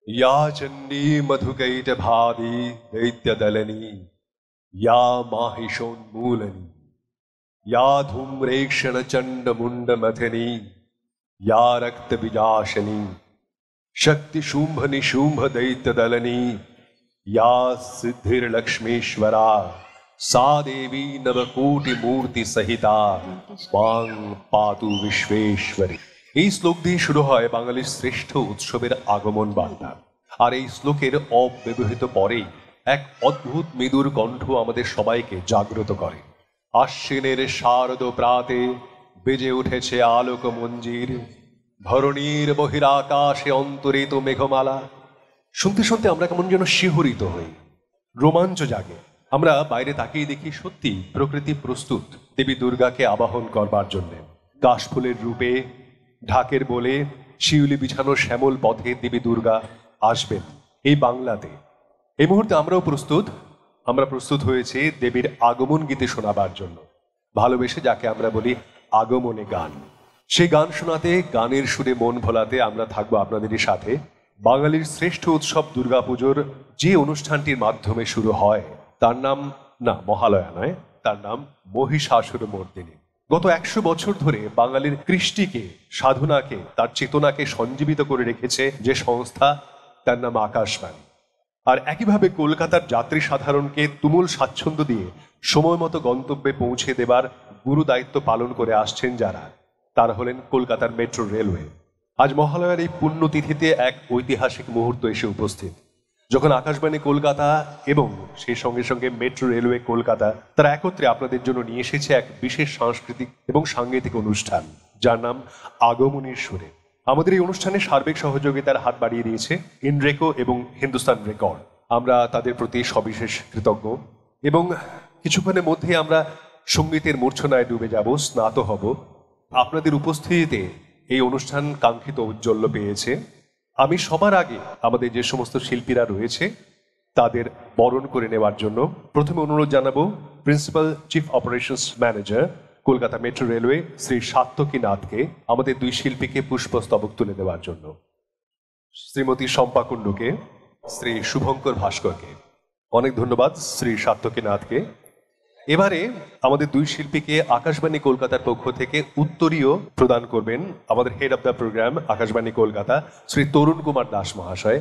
या चण्डी मधुकैटभादी दैत्यदलनी या माहिषोन्मूलनी या धूम्रेक्षणचण्डमुण्डमथनी या रक्तबीजाशनी शक्तिशुम्भ निशुम्भ दैत्यदलनी या सिद्धिर्लक्ष्मीश्वरा सा देवी नवकोटि सहिता मां पातु विश्वेश्वरी। এই শ্লোক দিয়ে শুরু হয় বাঙালির শ্রেষ্ঠ উৎসবের আগমন বার্তা। আর এই শ্লোকের অব্যবহৃত পরেই এক অদ্ভুত মৃদুর কণ্ঠ আমাদের সবাইকে জাগ্রত করে। আশ্বিনের শারদ প্রাতে বেজে উঠেছে আলোক মঞ্জির, ধরণীর বহিরাকাশে অন্তরিত মেঘমালা। শুনতে শুনতে আমরা কেমন যেন শিহরিত হই, রোমাঞ্চ জাগে। আমরা বাইরে তাকিয়ে দেখি সত্যি প্রকৃতি প্রস্তুত দেবী দুর্গাকে আবাহন করবার জন্য। কাশফুলের রূপে ঢাকের বলে শিউলি বিছানো শ্যামল পথে দেবী দুর্গা আসবেন এই বাংলাতে। এই মুহূর্তে আমরাও প্রস্তুত। আমরা প্রস্তুত হয়েছি দেবীর আগমন গীতে শোনাবার জন্য। ভালোবেসে যাকে আমরা বলি আগমনে গান, সেই গান শোনাতে, গানের সুরে মন ভোলাতে আমরা থাকবো আপনাদেরই সাথে। বাঙালির শ্রেষ্ঠ উৎসব দুর্গাপুজোর যে অনুষ্ঠানটির মাধ্যমে শুরু হয় তার নাম না মহালয়া নয়, তার নাম মহিষাসুরমর্দিনী। গত 100 বছর ধরে বাঙালির কৃষ্টিকে, সাধনাকে, তার চেতনাকে সঞ্জীবিত করে রেখেছে যে সংস্থা, তার নাম আকাশবাণী। আর একইভাবে কলকাতার যাত্রী সাধারণকে তুমুল স্বাচ্ছন্দ্য দিয়ে সময় মতো গন্তব্যে পৌঁছে দেবার গুরু দায়িত্ব পালন করে আসছেন যারা, তারা হলেন কলকাতার মেট্রো রেলওয়ে। আজ মহালয়ার এই পুণ্যতিথিতে এক ঐতিহাসিক মুহূর্ত এসে উপস্থিত, যখন আকাশবাণী কলকাতা এবং সেই সঙ্গে সঙ্গে মেট্রো রেলওয়ে কলকাতা তারা একত্রে আপনাদের জন্য নিয়ে এসেছে এক বিশেষ সাংস্কৃতিক এবং সাংগীতিক অনুষ্ঠান, যার নাম আগমনীর সুরে। আমাদের এই অনুষ্ঠানে সার্বিক সহযোগিতার হাত বাড়িয়ে দিয়েছে ইনরেকো এবং হিন্দুস্তান রেকর্ড। আমরা তাদের প্রতি সবিশেষ কৃতজ্ঞ এবং কিছুক্ষণের মধ্যে আমরা সঙ্গীতের মূর্ছনায় ডুবে যাব, স্নাত হব। আপনাদের উপস্থিতিতে এই অনুষ্ঠান কাঙ্ক্ষিত ঔজ্জ্বল্য পেয়েছে। আমি সবার আগে আমাদের যে সমস্ত শিল্পীরা রয়েছে তাদের বরণ করে নেওয়ার জন্য প্রথমে অনুরোধ জানাবো principal chief operations manager Kolkata metro railway Shri Satyaki নাথকে আমাদের 2 শিল্পীকে পুষ্পস্তবক তুলে দেওয়ার জন্য, শ্রীমতী শম্পা কুণ্ডুকে, শ্রী শুভঙ্কর ভাস্করকে। অনেক ধন্যবাদ শ্রী সাত্যকী নাথকে। এবারে আমাদের 2 শিল্পীকে আকাশবাণী কলকাতার পক্ষ থেকে উত্তরীয় প্রদান করবেন আমাদের head of the program Akashvani Kolkata Shri Tarun Kumar Das মহাশয়।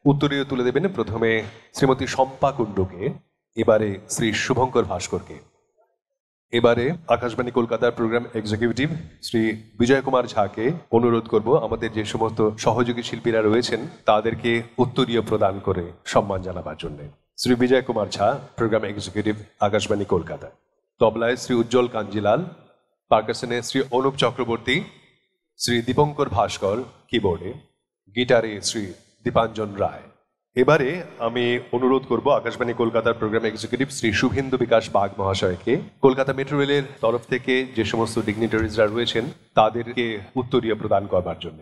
উত্তরীয় তুলে দেবেন প্রথমে শ্রীমতী শম্পা কুণ্ডুকে, এবারে শ্রী শুভঙ্কর ভাস্করকে। এবারে আকাশবাণী কলকাতার প্রোগ্রাম এক্সিকিউটিভ শ্রী বিজয় কুমার ঝাকে অনুরোধ করব আমাদের যে সমস্ত সহযোগী শিল্পীরা রয়েছেন তাদেরকে উত্তরীয় প্রদান করে সম্মান জানাবার জন্য। শ্রী বিজয় কুমার ঝা, প্রোগ্রাম এক্সিকিউটিভ আকাশবাণী কলকাতা। তবলায় শ্রী উজ্জ্বল কাঞ্জিলাল, পার্কাশনে শ্রী অনুপ চক্রবর্তী, শ্রী দীপঙ্কর ভাস্কর কিবোর্ডে, গিটারে শ্রী দীপাঞ্জন রায়। এবারে আমি অনুরোধ করব আকাশবাণী কলকাতার প্রোগ্রাম এক্সিকিউটিভ শ্রী শুভেন্দু বিকাশ বাগ মহাশয়কে কলকাতা মেট্রো রেলের তরফ থেকে যে সমস্ত ডিগনিটারিজরা রয়েছেন তাদেরকে উত্তরীয় প্রদান করবার জন্য।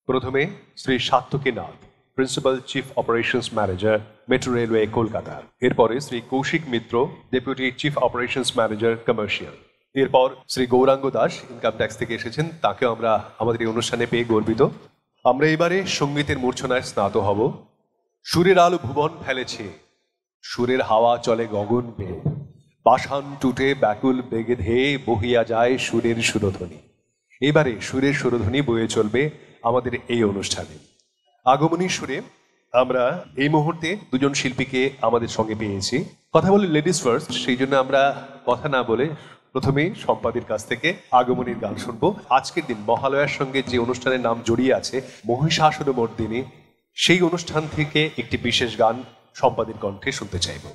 প্রথমে Shri Satyaki Nath, principal chief operations manager metro railway Kolkata. এরপরে Shri Kaushik Mitra, deputy chief operations manager commercial. এরপর শ্রী গৌরাঙ্গ দাস, ইনকাম ট্যাক্স থেকে এসেছেন, তাকেও আমরা আমাদের এই অনুষ্ঠানে পেয়ে গর্বিত। আমরা এবারে সঙ্গীতের মূর্ছনায় স্নাত হব। সুরের আলো ভুবন ফেলেছে, সুরের হাওয়া চলে গগন বেয়ে, পাষাণ টুটে ব্যাকুল বেগে ধেয়ে বহিয়া যায় সুরের সুরধ্বনি। এবারে সুরের সুরধ্বনি বয়ে চলবে আমাদের এই অনুষ্ঠানে। আগমনী সুরে আমরা এই মুহূর্তে 2 শিল্পীকে আমাদের সঙ্গে পেয়েছি। কথা বলি লেডিস ফার্স্ট, সেই জন্য আমরা কথা না বলে প্রথমেই সম্পাদির কাছ থেকে আগমনীর গান শুনবো। আজকের দিন মহালয়ার সঙ্গে যে অনুষ্ঠানের নাম জড়িয়ে আছে মহিষাসুরমর্দিনী, সেই অনুষ্ঠান থেকে একটি বিশেষ গান সম্পাদির কণ্ঠে শুনতে চাইব।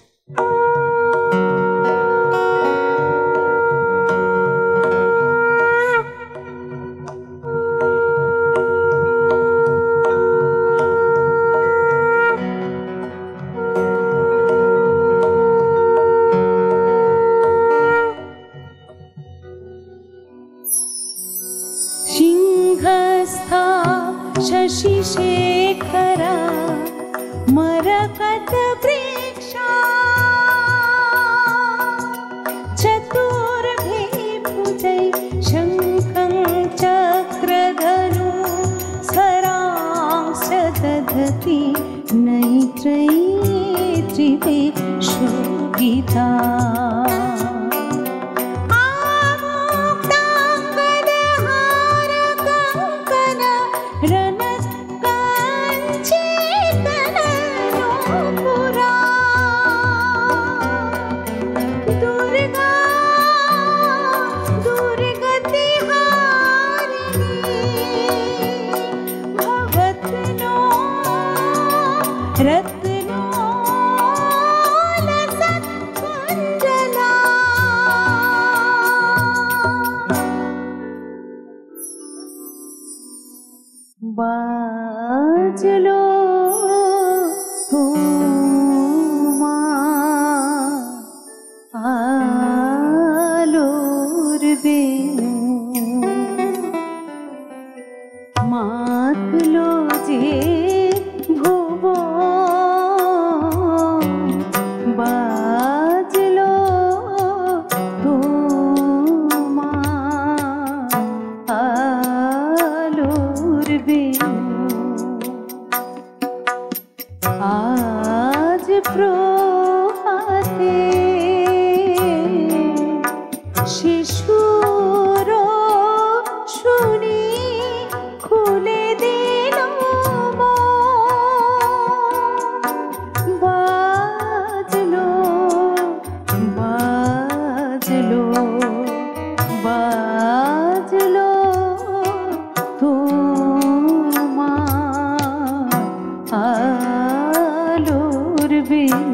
सिंहस्था शशिशेखरा मरकत वृक्षा चतुर्भे भुजै शङ्खं चक्रधनु सरांश दधति भारती नैत्रयी त्रिवे शोभिता बाजलो हुमा आलोर बेनु मातलो जे भुवो बाजलो हुमा आलोर बेनु आज प्रभाते शिशुर शुनी खुले दिल बाजलो बाजलो बाजलो आलोर बेनु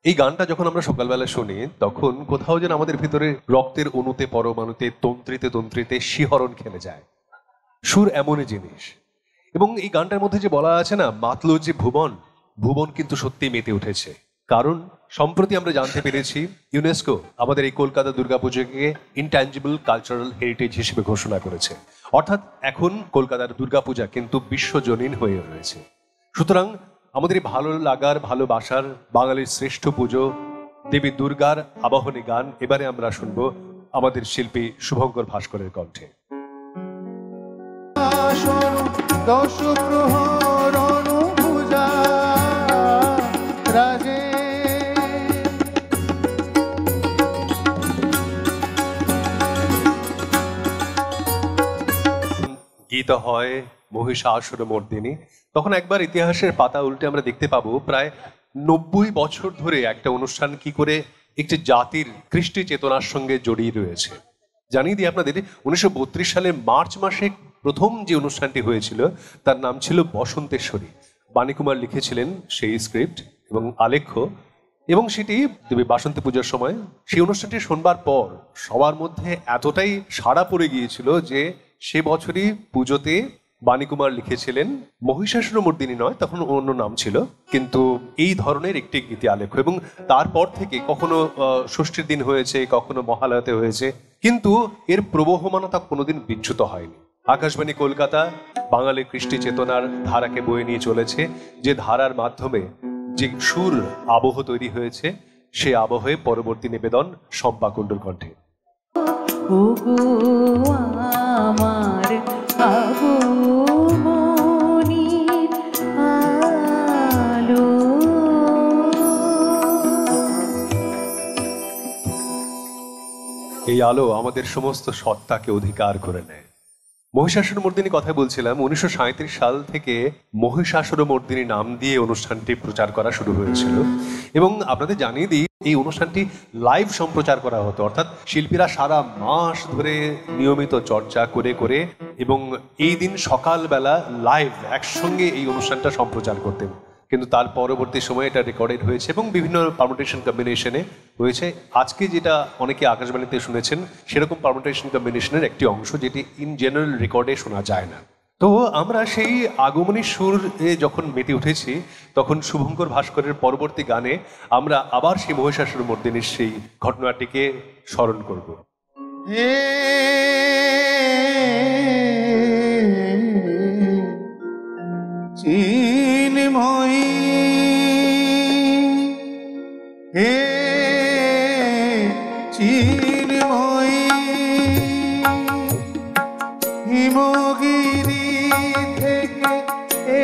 এই গানটা যখন আমরা সকালবেলা শুনি তখন কোথাও যেন আমাদের ভিতরে রক্তের অণুতে পরমাণুতে তন্ত্রিতে তন্ত্রিতে শিহরণ খেলে যায়। সুর এমনই জিনিস। এবং এই গানটার মধ্যে যে বলা আছে না, মাতলো যে ভুবন, ভুবন কিন্তু সত্যি মেতে উঠেছে। কারণ সম্প্রতি আমরা জানতে পেরেছি ইউনেস্কো আমাদের এই কলকাতা দুর্গাপুজোকে ইনট্যাঞ্জিবল কালচারাল হেরিটেজ হিসেবে ঘোষণা করেছে। অর্থাৎ এখন কলকাতার দুর্গাপূজা কিন্তু বিশ্বজনীন হয়ে রয়েছে। সুতরাং আমাদের ভালো লাগার ভালোবাসার বাঙালির শ্রেষ্ঠ পুজো দেবী দুর্গার আবাহনী গান এবারে আমরা শুনবো আমাদের শিল্পী শুভঙ্কর ভাস্করের কণ্ঠে। দশ প্রহর অনুভুজা রাজে গীত হয় মহিষাসুর মর্দিনী। তখন একবার ইতিহাসের পাতা উল্টে আমরা দেখতে পাবো প্রায় 90 বছর ধরে একটা অনুষ্ঠান কি করে একটি জাতির কৃষ্টি চেতনার সঙ্গে জড়িয়ে রয়েছে। জানিয়ে দিই আপনাদের 1932 সালের মার্চ মাসে প্রথম যে অনুষ্ঠানটি হয়েছিল তার নাম ছিল বসন্তেশ্বরী। বাণীকুমার লিখেছিলেন সেই স্ক্রিপ্ট এবং আলেখ্য এবং সেটি দেবী বাসন্তী পুজোর সময় সেই অনুষ্ঠানটি শোনবার পর সবার মধ্যে এতটাই সাড়া পড়ে গিয়েছিল যে সে বছরই পুজোতে বাণীকুমার লিখেছিলেন, মহিষাসুরমর্দিনী নয়, তখন অন্য নাম ছিল, কিন্তু এই ধরনের একটি গীতি আলেখ্য। এবং তারপর থেকে কখনো ষষ্ঠীর দিন হয়েছে, কখনো মহালয়াতে হয়েছে, কিন্তু এর প্রবহমানতা কোনোদিন বিচ্যুত হয়নি। আকাশবাণী কলকাতা বাঙালির কৃষ্টি চেতনার ধারাকে বয়ে নিয়ে চলেছে, যে ধারার মাধ্যমে যে সুর আবহ তৈরি হয়েছে, সে আবহে পরবর্তী নিবেদন শম্পা কুণ্ডুর কণ্ঠে। ওগো আমার আবমনির আলো, এই আলো আমাদের সমস্ত সত্তাকে অধিকার করে নেয়। মহিষাসুরমর্দিনী কথা বলছিলাম, 1937 সাল থেকে মহিষাসুরমর্দিনী নাম দিয়ে অনুষ্ঠানটি প্রচার করা শুরু হয়েছিল। এবং আপনাদের জানিয়ে দিই, এই অনুষ্ঠানটি লাইভ সম্প্রচার করা হতো, অর্থাৎ শিল্পীরা সারা মাস ধরে নিয়মিত চর্চা করে করে এবং এই দিন সকালবেলা লাইভ একসঙ্গে এই অনুষ্ঠানটা সম্প্রচার করতেন। কিন্তু তার পরবর্তী সময়ে এটা রেকর্ডেড হয়েছে এবং বিভিন্ন পারমুটেশন কম্বিনেশনে হয়েছে। আজকে যেটা অনেকে আকাশবাণীতে শুনেছেন, সেরকম পারমুটেশন কম্বিনেশনের একটি অংশ, যেটি ইন জেনারেল রেকর্ডে শোনা যায় না। তো আমরা সেই আগমনী সুরে যখন মেতে উঠেছি, তখন শুভঙ্কর ভাস্করের পরবর্তী গানে আমরা আবার সেই মহিষাসুরমর্দিনীর সেই ঘটনাটিকে স্মরণ করব। হে চিন্ময়ী, হে চিন্ময়ী, হিমগিরি থেকে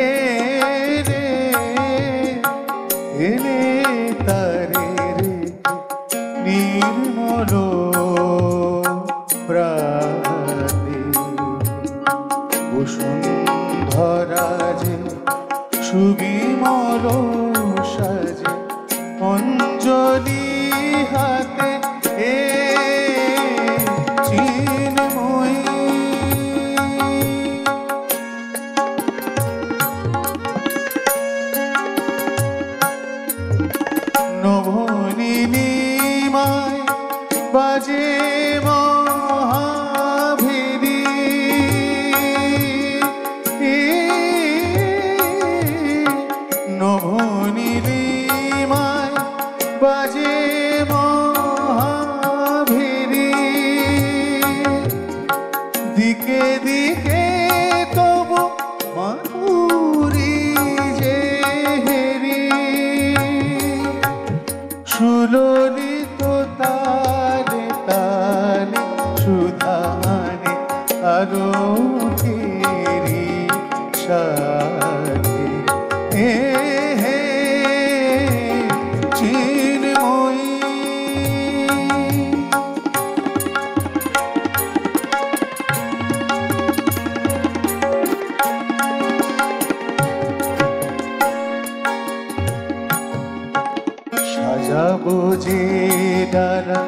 এলে এলে তারে নির্মল প্রাণে বসুন্ধরা যে সুবিমল সাজে অঞ্জলি হাতে এ চিন্ময়ী। নবনীলিমায় বাজে মহাভেরি, নবনীলিমায় বাজে মহাভেরি, দিকে দিকে তবু মাধুরী যে হেরি, সুললিত তালে তালে সুধানে আরো তেরি সাথে হে হে চিন্ময়ী। সাজাবো যে ডালা,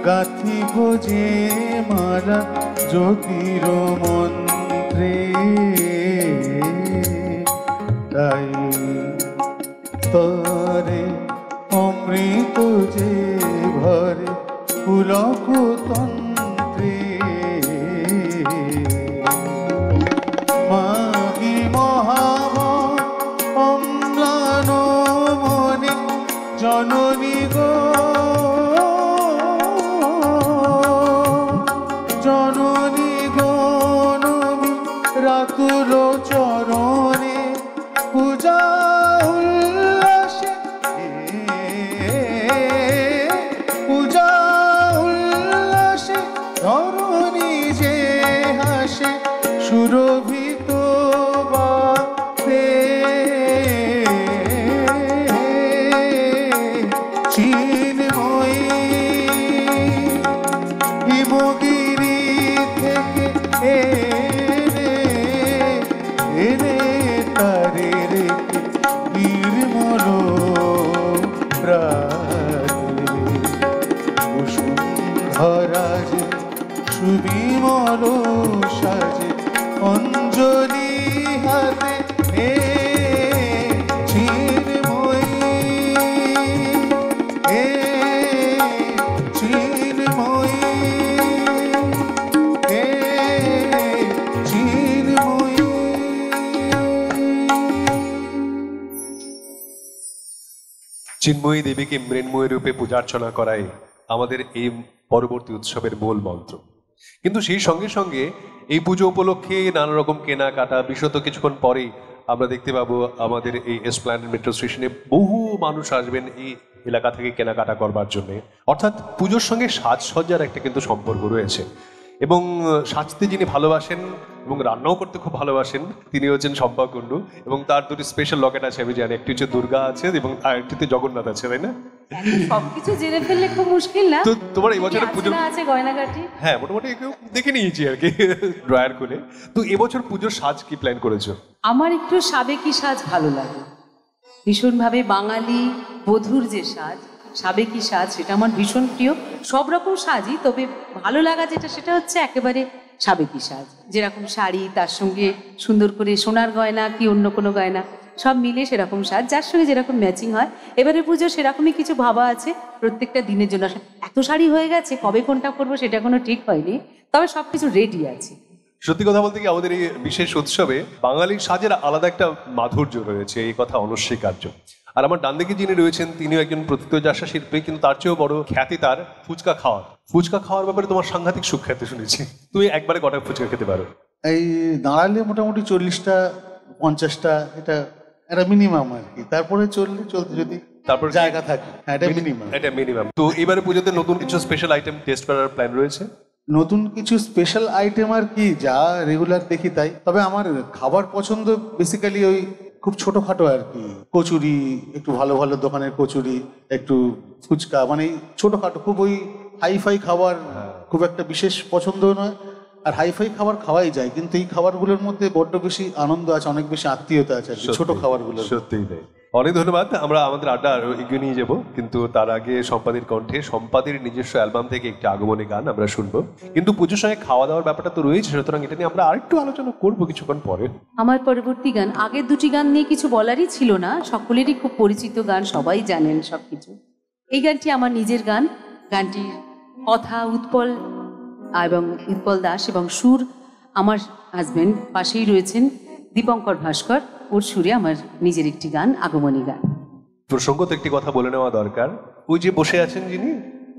গাঁথিব যে মালা জ্যোতির মন্ত্রে, তাই তরে অমৃত যে ভরে পুলক তন্ত্রে, মাগি মহাবন অম্লান মনে জননী গো, জননী গো নবী রাতুল চরণে পূজা উল্লাসে, পূজা উল্লাসে ধরণী যে হাসে সুরভিত বাতে চিন্ময়ী। হিমগিরি থেকে এলে এলে তারে রেখে নির্মল প্রাণে বসুন্ধরা যে সুবিমল সাজে অঞ্জলি হাতে হে চিন্ময়ী। চিন্ময়ী দেবীকে মৃন্ময়ী রূপে পূজার্চনা করাই আমাদের এই পরবর্তী উৎসবের মূল মন্ত্র। কিন্তু সেই সঙ্গে সঙ্গে এই পুজো উপলক্ষে নানা রকম কেনাকাটা, বিশেষত কিছুক্ষণ পরেই আমরা দেখতে পাবো আমাদের এই এসপ্ল্যানেড মেট্রো স্টেশনে বহু মানুষ আসবেন এই এলাকা থেকে কেনাকাটা করবার জন্য। অর্থাৎ পুজোর সঙ্গে সাজসজ্জার একটা কিন্তু সম্পর্ক রয়েছে, এবং সাজতে যিনি ভালোবাসেন এবং রান্নাও করতে খুব ভালোবাসেন তিনি হচ্ছেন শম্পা কুণ্ডু, এবং তার দুটি স্পেশাল লকেট আছে আমি জানি, একটি হচ্ছে দুর্গা আছে এবং আরেকটিতে জগন্নাথ আছে, তাই না? সবকিছু জেনে ফেললে খুব মুশকিল না? তো তোমার এই বছরের কি পুজো আছে না আছে গয়নাগাটি? হ্যাঁ, মোটামুটি একটু দেখে নিয়েছি আর কি ড্রয়ার খুলে। তো এবছর পুজোর সাজ কি প্ল্যান করেছো? আমার একটু সাবেকি সাজ ভালো লাগে ভীষণভাবে। বাঙালি বধূর যে সাজ, সাবেকি সাজ, সেটা আমার ভীষণ প্রিয়। সব রকম সাজই, তবে ভালো লাগা যেটা সেটা হচ্ছে একেবারে সাবেকি সাজ। যেরকম শাড়ি, তার সঙ্গে সুন্দর করে সোনার গয়না কি অন্য কোনো গয়না সব মিলে সেরকম সাজ, যার সঙ্গে যেরকম ম্যাচিং হয়। এবারে পুজো সেরকমই কিছু ভাবা আছে প্রত্যেকটা দিনের জন্য। এত শাড়ি হয়ে গেছে, কবে কোনটা করবো সেটা কোনো ঠিক হয়নি, তবে সব কিছু রেডি আছে। সত্যি কথা বলতে কি আমাদের এই বিশেষ উৎসবে বাঙালির সাজের আলাদা একটা মাধুর্য রয়েছে, এই কথা অনস্বীকার্য। আর আমার ডান দিকে যিনি রয়েছেন তিনিও একজন প্রথিতযশা শিল্পী, কিন্তু তার চেয়েও বড় খ্যাতি তার ফুচকা খাওয়ার। ফুচকা খাওয়ার ব্যাপারে তোমার সাংঘাতিক সুখ্যাতি শুনেছি, তুমি একবারে কটা ফুচকা খেতে পারো? এই দাঁড়ালে মোটামুটি 40টা 50টা, এটা একটা মিনিমাম আর কি। তারপরে চলতে যদি তারপর জায়গা থাকে, হ্যাঁ এটা মিনিমাম। এটা মিনিমাম। তো এবারে পুজোতে নতুন কিছু স্পেশাল আইটেম টেস্ট করার প্ল্যান রয়েছে? নতুন কিছু স্পেশাল আইটেম আর কি, যা রেগুলার দেখি তাই। তবে আমার খাবার পছন্দ বেসিক্যালি ওই খুব ছোটখাটো আর কি, কচুরি, একটু ভালো ভালো দোকানের কচুরি, একটু ফুচকা, মানে ছোটখাটো, খুব ওই হাইফাই খাবার খুব একটা বিশেষ পছন্দ নয়। আর হাইফাই খাবার খাওয়াই যায়, কিন্তু এই খাবারগুলোর মধ্যে বড্ড বেশি আনন্দ আছে, অনেক বেশি আত্মীয়তা আছে আর কি ছোট খাবারগুলো। সত্যিই তাই। অনেক ধন্যবাদ। আমরা আমাদের আড্ডা আরো এগিয়ে নিয়ে যাবো, কিন্তু তার আগে সম্পাদির কণ্ঠে সম্পাদির নিজস্ব অ্যালবাম থেকে একটি আগমনী গান আমরা শুনবো। কিন্তু পুজোর সঙ্গে খাওয়া দাওয়ার ব্যাপারটা তো রয়েছে, সুতরাং এটা নিয়ে আমরা আরেকটু আলোচনা করবো কিছুক্ষণ পরে। আমার পরবর্তী গান, আগের দুটি গান নিয়ে কিছু বলারই ছিল না, সকলেরই খুব পরিচিত গান, সবাই জানেন সবকিছু। এই গানটি আমার নিজের গান। গানটির কথা উৎপল এবং উৎপল দাস, এবং সুর আমার হাজবেন্ড পাশেই রয়েছেন দীপঙ্কর ভাস্কর, ওর সুরে আমার নিজের একটি গান, আগমনী গান। প্রসঙ্গত একটি কথা বলে নেওয়া দরকার, ওই যে বসে আছেন যিনি,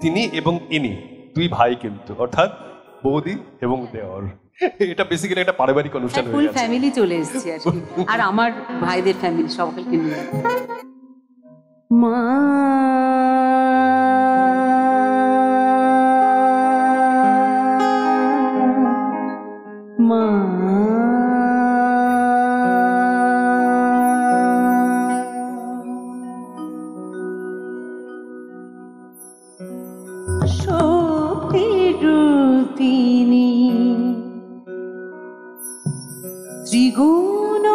তিনি এবং ইনি দুই ভাই কিন্তু, অর্থাৎ বৌদি এবং দেওর। এটা বেসিক্যালি একটা পারিবারিক অনুষ্ঠান ফুল হয়ে গেছে। ফ্যামিলি চলে এসেছে আর কি, আর আমার ভাইদের ফ্যামিলি সকলকে নিয়ে। মা মা শক্তি রূপিণী ত্রিগুণ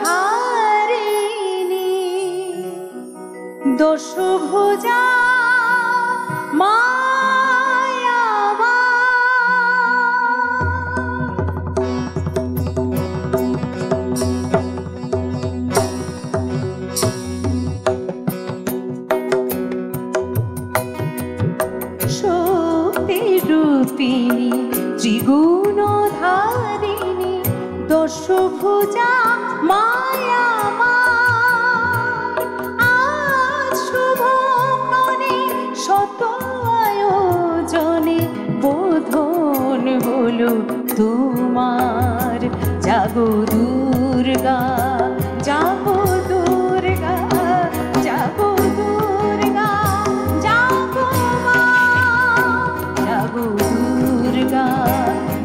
ধারিণী দশভুজা মায়াবা শক্তি রূপিণী ত্রিগুণ ধারিণী দশভুজা মায়া মা। আজ শুভ ক্ষণে শত আয়োজনে বোধন হলো তোমার। জাগো দুর্গা, জাগো দুর্গা, জাগো দুর্গা, জাগো মা। জাগো দুর্গা,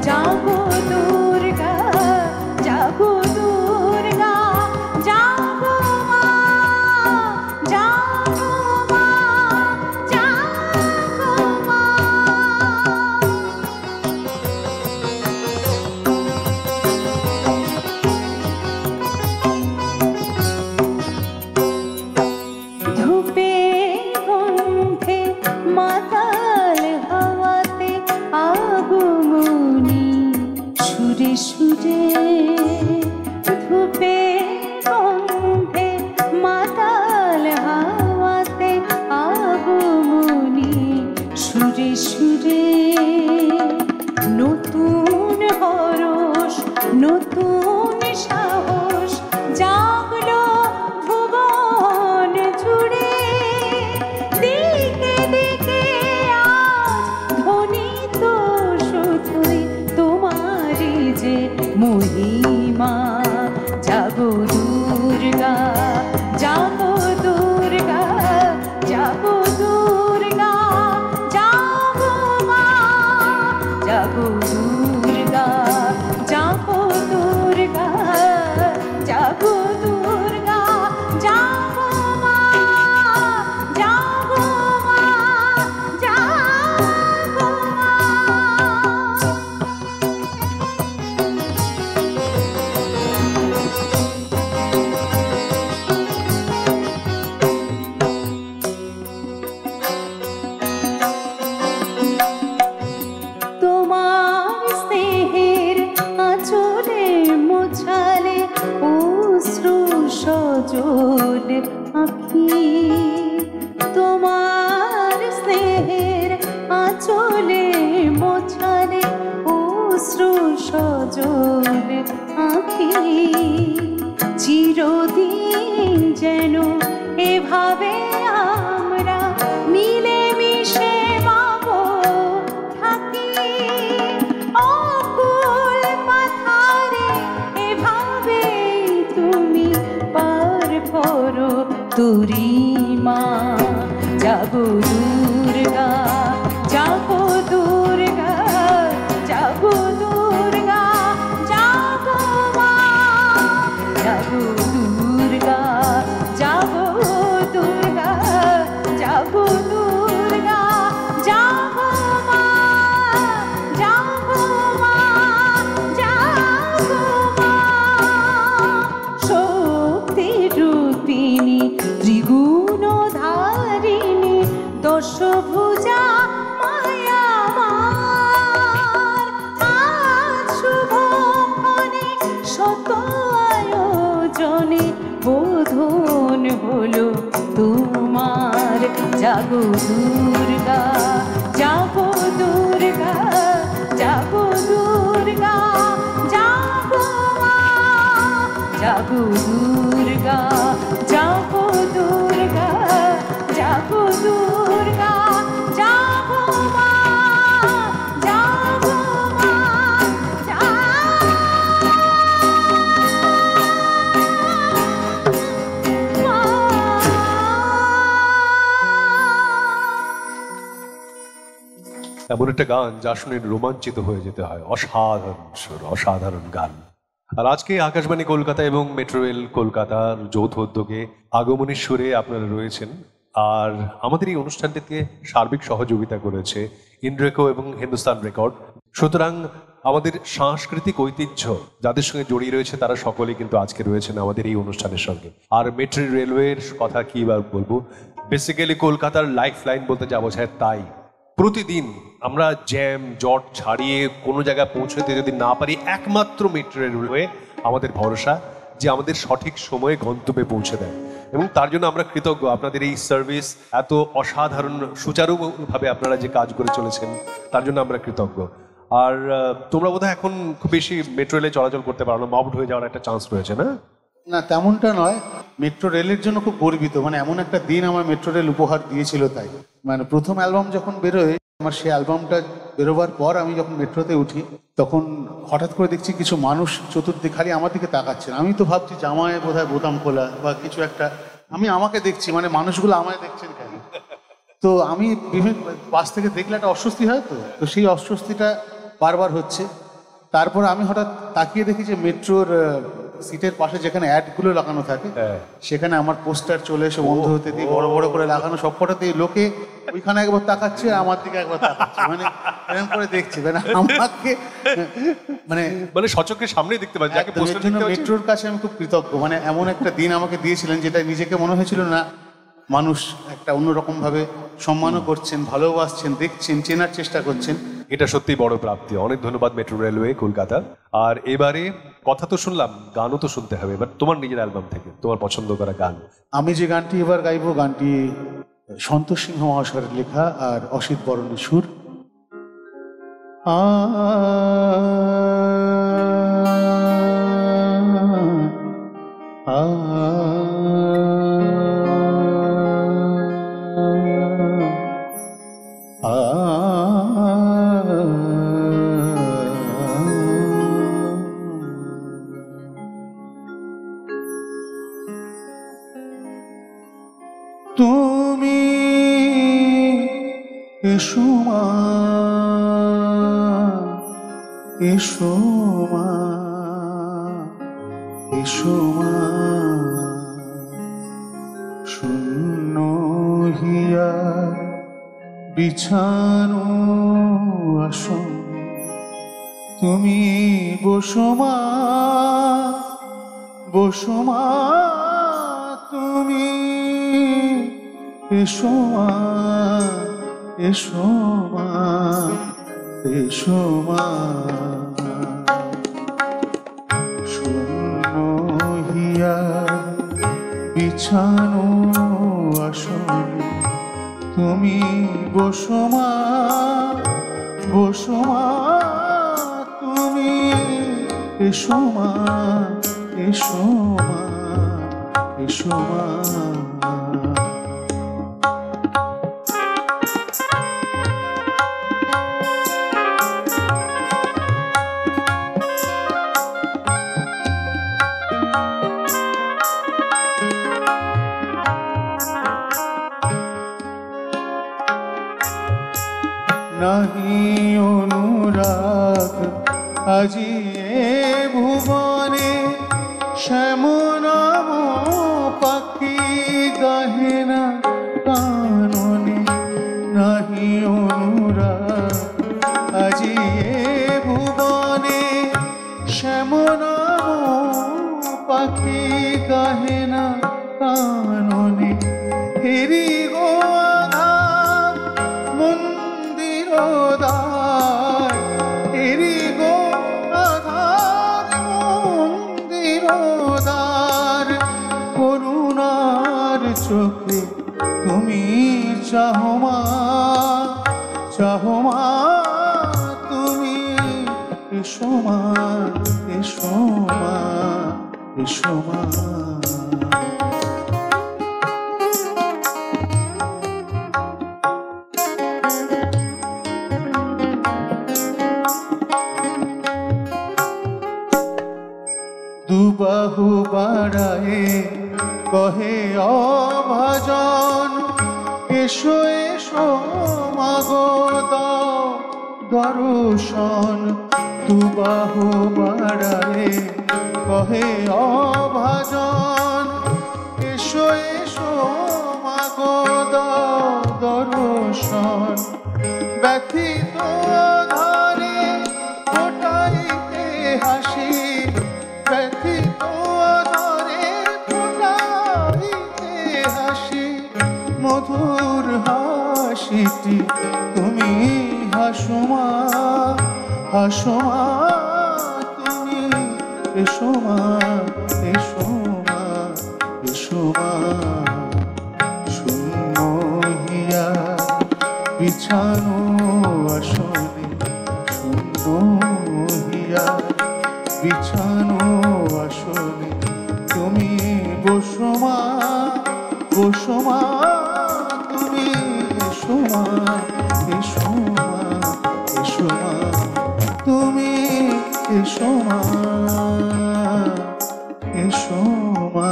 জাগো দুর্গা, জাগো দুর্গা, জাগো মা, জাগো মা, জাগো মা। সজল আঁখি চিরদিন যেন এভাবে আমরা মিলে মিশে পাবো থাকি অকুল পাথারে এভাবে তুমি পার করো তুরিমা যাবো দুর্গা যাবো দুর্গা যাবো দুর্গা যাবো মা যাবো দুর্গা যাবো দুর্গা যাবো দুর্গা যাবো মা যাবো মা যাবো মা শক্তি রূপিণী ত্রিগুণ ধারিণী দশভুজা মায়া মার আজ শুভক্ষণে শত আয়োজনে বোধন হলো তোমার জাগো দুর্গা যাবো দুর্গা যাবো দুর্গা যাবো মা যাবো দুর্গা যাবো দুর্গা যাবো দুর্গা যাবো মা যাবো মা এমন একটা গান যা শুনে রোমাঞ্চিত হয়ে যেতে হয়। অসাধারণ সুর, অসাধারণ গান। আর আজকে আকাশবাণী কলকাতা এবং মেট্রো রেল কলকাতার যৌথ উদ্যোগে আগমনী সুরে আপনারা রয়েছেন। আর আমাদের এই অনুষ্ঠানটিতে সার্বিক সহযোগিতা করেছে ইন্ড্রেকো এবং হিন্দুস্তান রেকর্ড। সুতরাং আমাদের সাংস্কৃতিক ঐতিহ্য যাদের সঙ্গে জড়িয়ে রয়েছে তারা সকলেই কিন্তু আজকে রয়েছেন আমাদের এই অনুষ্ঠানের সঙ্গে। আর মেট্রো রেলওয়ের কথা কি বা বলবো, বেসিক্যালি কলকাতার লাইফ লাইন বলতে যা বোঝায় তাই। প্রতিদিন আমরা জ্যাম জট ছাড়িয়ে কোনো জায়গায় পৌঁছতে যদি না পারি, একমাত্র মেট্রো রেলওয়ে আমাদের ভরসা যে আমাদের সঠিক সময়ে গন্তব্যে পৌঁছে দেয়। এবং তার জন্য আমরা কৃতজ্ঞ। আপনাদের এই সার্ভিস এত অসাধারণ সুচারুভাবে আপনারা যে কাজ করে চলেছেন তার জন্য আমরা কৃতজ্ঞ। আর তোমরা বোধহয় এখন খুব বেশি মেট্রো রেলে চলাচল করতে পারো না, মবড হয়ে যাওয়ার একটা চান্স রয়েছে না? না, তেমনটা নয়। মেট্রো রেলের জন্য খুব গর্বিত। মানে এমন একটা দিন আমার মেট্রো রেল উপহার দিয়েছিল। তাই মানে প্রথম অ্যালবাম যখন বেরোয়, আমার সেই অ্যালবামটা বেরোবার পর আমি যখন মেট্রোতে উঠি তখন হঠাৎ করে দেখছি কিছু মানুষ চতুর্দিকে খালি আমার দিকে তাকাচ্ছেন। আমি তো ভাবছি জামায় বোধহয় বোতাম খোলা বা কিছু একটা। আমি আমাকে দেখছি, মানে মানুষগুলো আমায় দেখছেন কেন। তো আমি বিভিন্ন পাশ থেকে দেখলে একটা অস্বস্তি হয়। তো সেই অস্বস্তিটা বারবার হচ্ছে। তারপর আমি হঠাৎ তাকিয়ে দেখি যে মেট্রোর সিটের পাশে যেখানে অ্যাডগুলো লাগানো থাকে সেখানে আমার পোস্টার চলে এসে বন্ধ হতে দিয়ে বড় বড় করে লাগানো। সবকটাতে লোকে ওইখানে একবার তাকাচ্ছে, আমার দিকে একবার তাকাচ্ছে, মানে এরকম করে দেখছে, মানে আমাকে মানে সচক্ষে সামনেই দেখতে পাচ্ছি। মেট্রোর কাছে আমি খুব কৃতজ্ঞ। মানে এমন একটা দিন আমাকে দিয়েছিলেন যেটা নিজেকে মনে হয়েছিল না মানুষ একটা অন্যরকম ভাবে সম্মানও করছেন, ভালোবাসছেন, দেখছেন, চেনার চেষ্টা করছেন। এটা সত্যিই বড় প্রাপ্তি। অনেক ধন্যবাদ মেট্রো রেলওয়ে কলকাতা। আর এবারে কথা তো শুনলাম, গানও তো শুনতে হবে। এবার তোমার নিজের অ্যালবাম থেকে তোমার পছন্দ করা গান। আমি যে গানটি এবার গাইবো, গানটি সন্তোষ সিংহ মহাশয়ের লেখা আর অসিত বরণের সুর। তুমি এসো মা, এসো মা, এসো মা, শূন্য হিয়া বিছানো আসন তুমি বসো মা, বসো মা, তুমি এসো মা, এসো মা, এসো মা, শূন্য হিয়া বিছানো আসন তুমি বসো মা, বসো মা, তুমি এসো মা, এসো মা, এসো মা। নাহি অনুরাগ আজি এ ভুবনে, শ্যামনাম পাখি গাহে না কাননে। নাহি অনুরাগ আজি এ ভুবনে, শ্যামনাম পাখি গাহে না কাননে। হেরি গো আধার মন্দির দ্বার, হেরি গো আধার মন্দির দ্বার। করুণার চোখে তুমি চাহো মা, চাহো মা তুমি। এসো মা, এসো মা, এসো মা। দুবাহু বাড়ায়ে কহে অভাজন, এসো এসো মাগো দাও দর্শন। দুবাহু বাড়ায়ে কহে অভাজন, এসো এসো মাগো দাও দর্শন। ব্যথিত ধারে ফোটাইতে হাসি, ব্যথিত ধারে ফোটাইতে হাসি। মধুর হাসিটি তুমি হাসো মা, হাসো মা তুমি। এসো মা, এসো মা, এসো মা। শূন্য হিয়া বিছানো আসনে, শূন্য হিয়া বিছানো আসনে। তুমি বসো মা, বসো মা তুমি। এসো মা, এসো মা, এসো মা তুমি। এসো মা, এসো মা,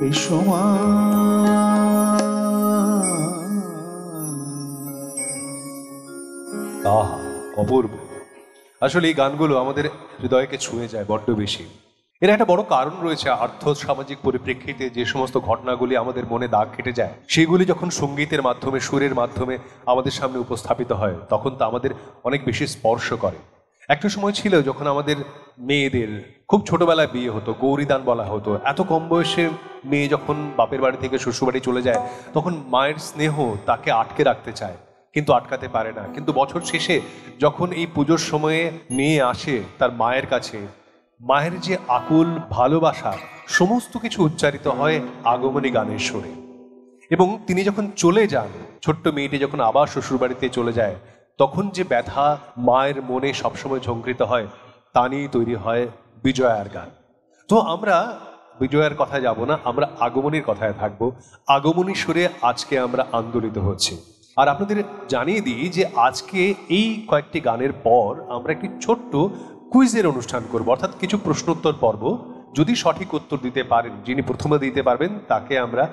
এসো মা। আহা, অপূর্ব। আসলে এই গানগুলো আমাদের হৃদয়কে ছুঁয়ে যায় বড্ড বেশি। এর একটা বড় কারণ রয়েছে। আর্থ সামাজিক পরিপ্রেক্ষিতে যে সমস্ত ঘটনাগুলি আমাদের মনে দাগ কেটে যায়, সেগুলি যখন সঙ্গীতের মাধ্যমে, সুরের মাধ্যমে আমাদের সামনে উপস্থাপিত হয়, তখন তা আমাদের অনেক বেশি স্পর্শ করে। একটা সময় ছিল যখন আমাদের মেয়েদের খুব ছোটবেলায় বিয়ে হতো, গৌরীদান বলা হতো। এত কম বয়সে মেয়ে যখন বাপের বাড়ি থেকে শ্বশুরবাড়ি চলে যায়, তখন মায়ের স্নেহ তাকে আটকে রাখতে চায়, কিন্তু আটকাতে পারে না। কিন্তু বছর শেষে যখন এই পুজোর সময়ে মেয়ে আসে তার মায়ের কাছে, মায়ের যে আকুল ভালোবাসা, সমস্ত কিছু উচ্চারিত হয় আগমনী গানের সুরে। এবং তিনি যখন চলে যান, ছোট্ট মেয়েটি যখন আবার শ্বশুরবাড়িতে চলে যায়, তখন যে ব্যথা মায়ের মনে সবসময় ঝঙ্কৃত হয়, তা নিয়েই তৈরি হয় বিজয়ার গান। তো আমরা বিজয়ার কথায় যাব না, আমরা আগমনীর কথায় থাকবো। আগমনী সুরে আজকে আমরা আন্দোলিত হচ্ছি। আর আপনাদের জানিয়ে দিই যে আজকে এই কয়েকটি গানের পর আমরা একটি ছোট্ট কুইজের অনুষ্ঠান করব, অর্থাৎ কিছু প্রশ্নোত্তর পর্ব। যদি সঠিক উত্তর দিতে পারেন, যিনি প্রথমে দিতে পারবেন, তাকে আমরা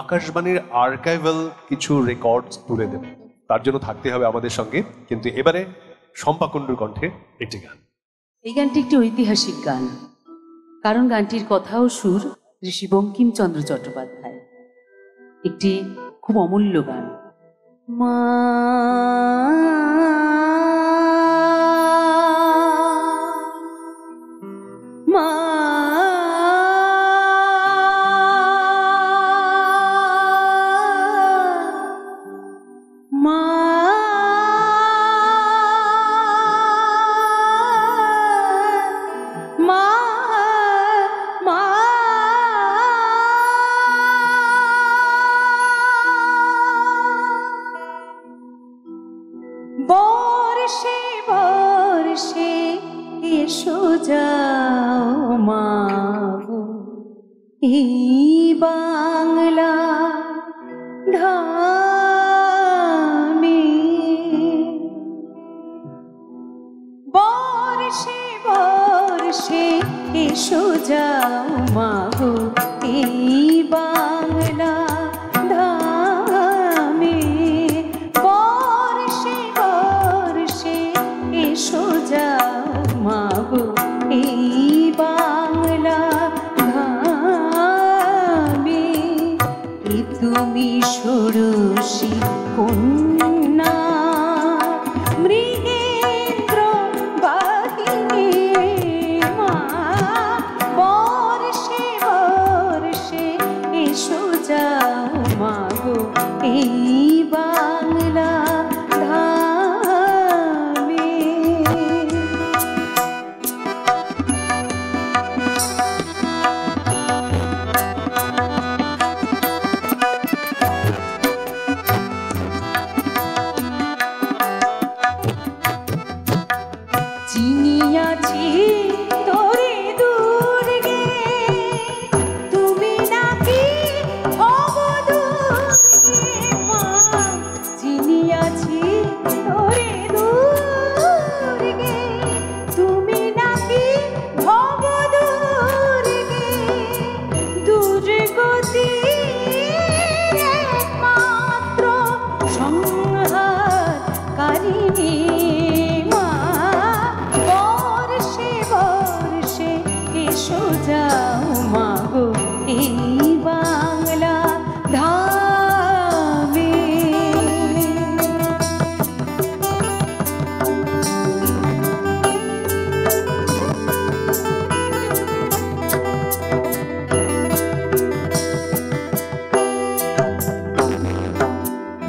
আকাশবাণীর আর্কাইভাল কিছু রেকর্ডস তুলে দেব। তার জন্য থাকতে হবে আমাদের সঙ্গে। কিন্তু এবারে শম্পা কুণ্ডুর কণ্ঠে একটি গান। এই গানটি একটি ঐতিহাসিক গান, কারণ গানটির কথা ও সুর ঋষি বঙ্কিমচন্দ্র চট্টোপাধ্যায়। একটি খুব অমূল্য গান। মা মা মা মা মা বর্ষে বর্ষে এসো যাও মা গো এই বাংলা ধামে। বর্ষে বর্ষে এসো যাও মা গো এই বাংলা ধামে। বর্ষে বর্ষে এসো যাও মা গো এই বাংলা ধামে। এ তুমি ষোড়শী কন্যা মৃগেন্দ্র বাহিনী মা। বর্ষে বর্ষে এসো যাও মা গো এই বাংলা ধামে। চিনিয়াছি তোরে দুর্গে তুমি নাকি অবদুর্গে মা। চিনিয়াছি তোরে দুর্গে তুমি নাকি অবদুর্গে। দুর্গতি একমাত্র সংহারকারিণী মা। বর্ষে বর্ষে এসো যাও মা গো এই বাংলা ধামে।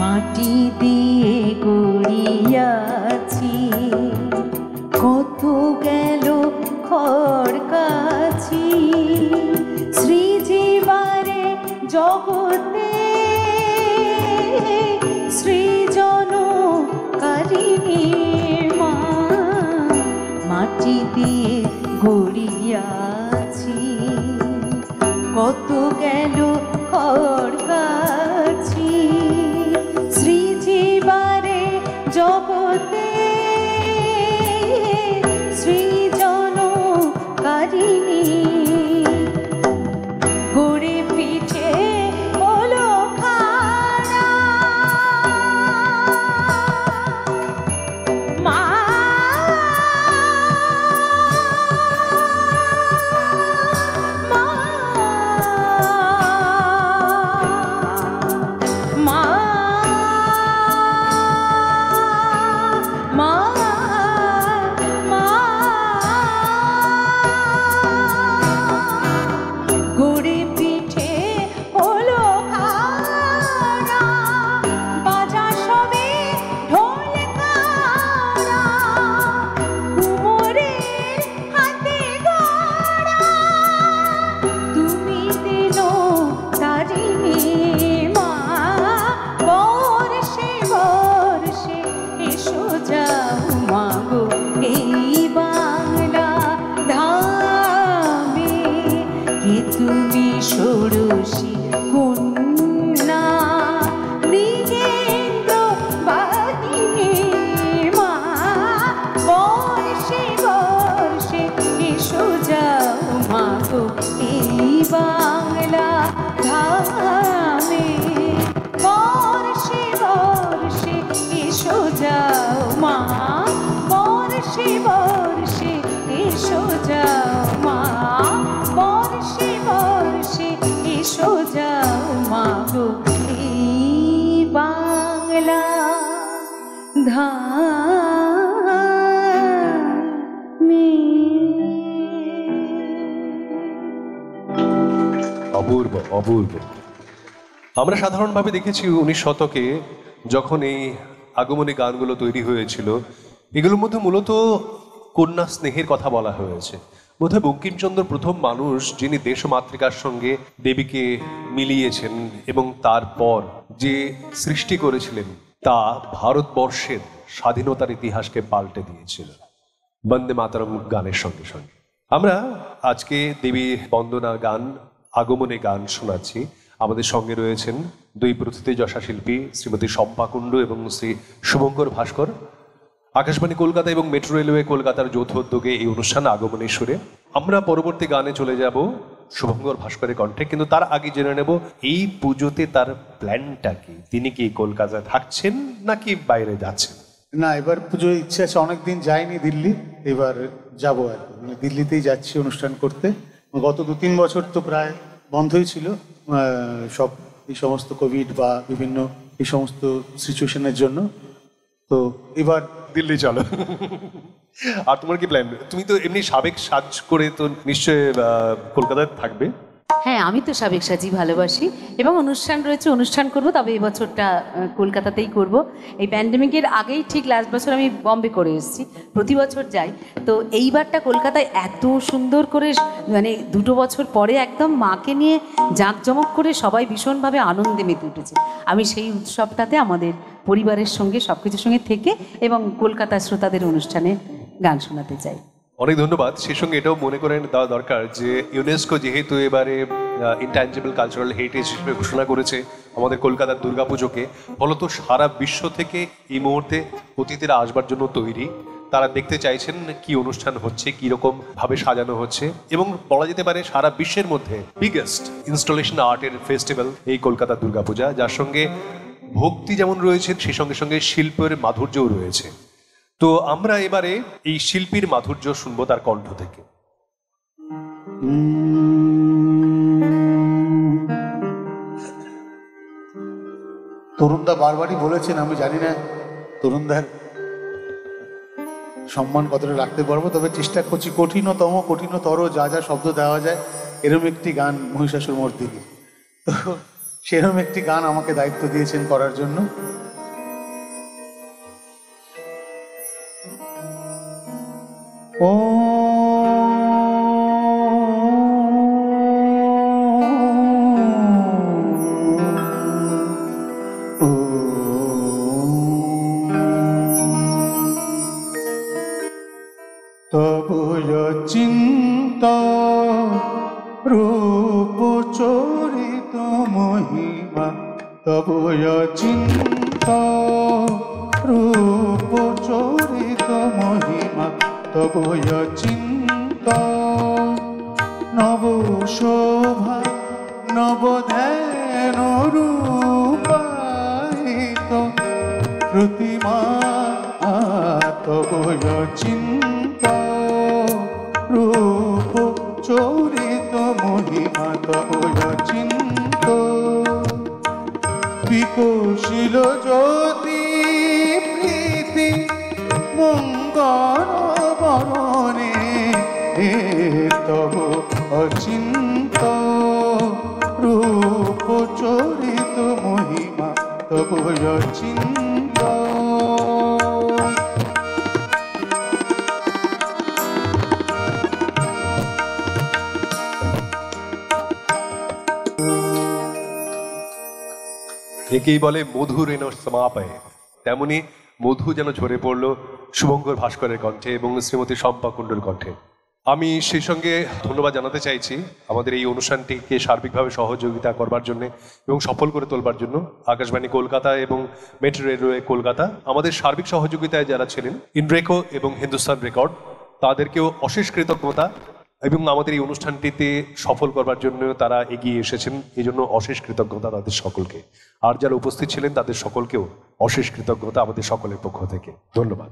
মাটি দিয়ে গড়িয়াছি কত গেল খড় কাছি। সৃজিবারে জগতে সৃজনকারিণী মা। মাটি দিয়ে গড়িয়াছি কত গেল খড় কাছি। সৃজিবারে জগতে সৃজনকারিণী। গড়ে পিঠে হলো খাড়া মা। মা মা মা গড়ে পিঠে হলো খাড়া। বাজা সবে ঢোল কাড়া কুমোরের হাতে গড়া। তুমি দিনো তারিণী মা। বর্ষে বর্ষে এসো যাও মা গো এই বাংলা ধামে। কে তুমি ষোড়শী কন্যা মৃগেন্দ্র বাহিনী মা। বর্ষে বর্ষে এসো যাও মা গো এই বাংলা ধামে। বর্ষে বর্ষে এসো যাও মা। বর্ষে বর্ষে এসো যাও মা। বর্ষে বর্ষে এসো যাও মা গো এই বাংলা ধামে। অপূর্ব অপূর্ব। আমরা সাধারণভাবে দেখেছি 19 শতকে যখন এই আগমনী গানগুলো তৈরি হয়েছিল, এগুলোর মধ্যে মূলত কন্যা স্নেহের কথা বলা হয়েছে। বোধহয় বঙ্কিমচন্দ্র প্রথম মানুষ যিনি দেশ ও মাতৃকার সঙ্গে দেবীকে মিলিয়েছেন এবং তারপর যে সৃষ্টি করেছিলেন তা ভারতবর্ষের স্বাধীনতার ইতিহাসকে পাল্টে দিয়েছিল। বন্দে মাতরম গানের সঙ্গে সঙ্গে আমরা আজকে দেবী বন্দনা গান, আগমনী গান শোনাচ্ছি। আমাদের সঙ্গে রয়েছেন দুই প্রথিত যশা শিল্পী শ্রীমতী শম্পা কুণ্ডু এবং শ্রী শুভঙ্কর ভাস্কর। আকাশবাণী কলকাতা এবং মেট্রো রেলওয়ে কলকাতার যৌথ উদ্যোগে এই অনুষ্ঠান আগমনী সুরে। আমরা পরবর্তী গানে চলে যাব শুভঙ্কর ভাস্করের কণ্ঠে, কিন্তু তার আগে জেনে নেব এই পুজোতে তার প্ল্যানটা কি। তিনি কি কলকাতায় থাকছেন নাকি বাইরে যাচ্ছেন? না, এবার পুজোয় ইচ্ছে আছে, অনেকদিন যাইনি দিল্লি, এবার যাবো আর কি। মানে দিল্লিতেই যাচ্ছি অনুষ্ঠান করতে। গত 2-3 বছর তো প্রায় বন্ধই ছিল সব এই সমস্ত কোভিড বা বিভিন্ন এই সমস্ত সিচুয়েশনের জন্য। তো এবার দিল্লি চলো। আর তোমার কি প্ল্যান? তুমি তো এমনি সাবেক সাজ করে তো নিশ্চয়ই কলকাতায় থাকবে। হ্যাঁ, আমি তো সাবেক সাজি ভালোবাসি এবং অনুষ্ঠান রয়েছে, অনুষ্ঠান করব, তবে এই বছরটা কলকাতাতেই করব। এই প্যান্ডেমিকের আগেই ঠিক লাস্ট বছর আমি বম্বে করে এসেছি, প্রতি বছর যাই। তো এইবারটা কলকাতায় এত সুন্দর করে, মানে 2 বছর পরে একদম মাকে নিয়ে জাঁকজমক করে সবাই ভীষণভাবে আনন্দে মেতে উঠেছে। আমি সেই উৎসবটাতে আমাদের পরিবারের সঙ্গে সব কিছুর সঙ্গে থেকে এবং কলকাতার শ্রোতাদের অনুষ্ঠানে গান শোনাতে চাই। অনেক ধন্যবাদ। সেই সঙ্গে এটাও মনে করে দেওয়া দরকার যে ইউনেস্কো যেহেতু এবারে ইনট্যাঞ্জিবল কালচারাল হেরিটেজ হিসেবে ঘোষণা করেছে আমাদের কলকাতার দুর্গাপুজোকে, ফলত সারা বিশ্ব থেকে এই মুহূর্তে অতিথিরা আসবার জন্য তৈরি। তারা দেখতে চাইছেন কি অনুষ্ঠান হচ্ছে, কীরকম ভাবে সাজানো হচ্ছে, এবং বলা যেতে পারে সারা বিশ্বের মধ্যে বিগেস্ট ইনস্টলেশন আর্টের ফেস্টিভ্যাল এই কলকাতা দুর্গাপূজা, যার সঙ্গে ভক্তি যেমন রয়েছে সেই সঙ্গে সঙ্গে শিল্পের মাধুর্যও রয়েছে। তো আমরা এবারে এই শিল্পীর মাধুর্য শুনবো তার কণ্ঠ থেকে। তরুণদা বারবারই বলেছেন, আমি জানি না তরুণদার সম্মান কতটা রাখতে পারবো, তবে চেষ্টা করছি কঠিনতর যা যা শব্দ দেওয়া যায় এরম একটি গান মহিষাসুর মর্দিনী। তো সেরম একটি গান আমাকে দায়িত্ব দিয়েছেন করার জন্য। ও তবু চিন্তা রূপ চরিত মহিমা, তবু চিন্তা রূপ চরিত মহিমা, তবু চিন্তা নব শোভা নব ধ্যান রূপায়িত প্রতিমা, তবু চিন্তা রূপ চরিত মহিমা, তবু চিন্ত বিকশিল জ্যোতি প্রীতি মঙ্গল বরণে, তব অচিন্ত রূপ চরিত মহিমা, তব অচিন্ত। একেই বলে মধুর এন সমাপয়ে, তেমনি মধু যেন ঝরে পড়লো শুভঙ্কর ভাস্করের কণ্ঠে এবং শ্রীমতী শম্পা কুণ্ডুর কণ্ঠে। আমি সেই সঙ্গে ধন্যবাদ জানাতে চাইছি আমাদের এই অনুষ্ঠানটিকে সার্বিকভাবে সহযোগিতা করবার জন্য এবং সফল করে তোলবার জন্য আকাশবাণী কলকাতা এবং মেট্রো রেলওয়ে কলকাতা। আমাদের সার্বিক সহযোগিতায় যারা ছিলেন ইনড্রেকো এবং হিন্দুস্তান রেকর্ড, তাদেরকেও অশেষ কৃতজ্ঞতা, এবং আমাদের এই অনুষ্ঠানটিতে সফল করবার জন্য তারা এগিয়ে এসেছেন, এই জন্য অশেষ কৃতজ্ঞতা তাদের সকলকে। আর যারা উপস্থিত ছিলেন তাদের সকলকেও অশেষ কৃতজ্ঞতা আমাদের সকলের পক্ষ থেকে। ধন্যবাদ।